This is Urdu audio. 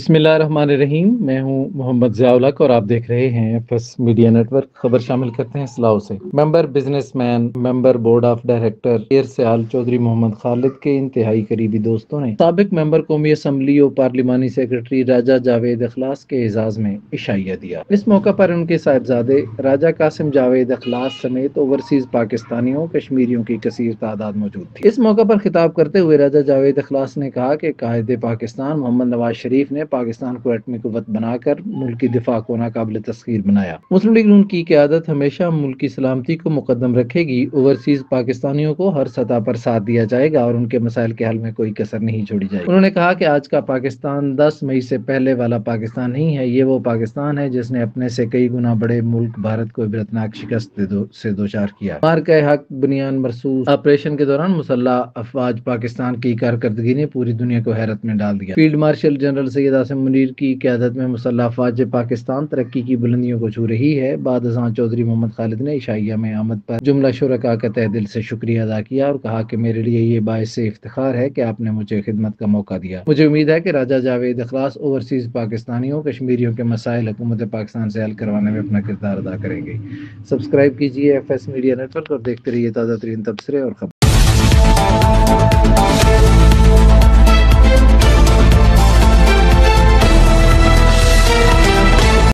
بسم اللہ الرحمن الرحیم۔ میں ہوں محمد ضیاء الحق اور آپ دیکھ رہے ہیں FS میڈیا نیٹ ورک۔ خبر شامل کرتے ہیں اسلحوں سے۔ Member business man, member board of director AirSial Chaudhry Muhammad Khalid کے انتہائی قریبی دوستوں نے سابق ممبر قومی اسمبلی اور پارلیمانی سیکرٹری راجہ جاوید اخلاص کے اعزاز میں عشائیہ دیا۔ اس موقع پر ان کے صاحبزادے راجہ قاسم جاوید اخلاص سمیت اوورسیز پاکستانیوں کشمیریوں کی کثیر تعداد موجود تھی۔ اس موقع پر خطاب کرتے ہوئے راجہ جاوید اخلاص نے کہا کہ قائد پاکستان محمد نواز شریف نے پاکستان کو ایٹمی قوت بنا کر ملکی دفاع کو ناقابل تسخیر بنایا۔ مسلم لیگ نون کی قیادت ہمیشہ ملکی سلامتی کو مقدم رکھے گی۔ اوورسیز پاکستانیوں کو ہر سطح پر ساتھ دیا جائے گا اور ان کے مسائل کے حل میں کوئی کسر نہیں چھوڑی جائے گی۔ انہوں نے کہا کہ آج کا پاکستان 10 مئی سے پہلے والا پاکستان نہیں ہے، یہ وہ پاکستان ہے جس نے اپنے سے کئی گنا بڑے ملک بھارت کو عبرتناک شکست سے دوچار کیا۔ مارکہ حق بنیان مرصوص آپریشن کے دوران مسلح افواج پاکستان کی کارکردگی نے پوری دنیا کو حیرت میں ڈال دیا۔ Field marshal general Syed Asim Munir کی قیادت میں مسلح افواج پاکستان ترقی کی بلندیوں کو چھو رہی ہے۔ بعد ازاں چودھری محمد خالد نے عشائیہ میں آمد پر جملہ شرکاء کا تہہ دل سے شکریہ ادا کیا اور کہا کہ میرے لیے یہ باعث افتخار ہے کہ آپ نے مجھے خدمت کا موقع دیا۔ مجھے امید ہے کہ راجہ جاوید اخلاص اوورسیز پاکستانیوں کشمیریوں کے مسائل حکومت پاکستان سے حل کروانے میں اپنا کردار ادا کریں گے۔ سبسکرائب کیجیے FS میڈیا نیٹ ورک اور دیکھتے رہیے تازہ ترین تبصرے اور خبر۔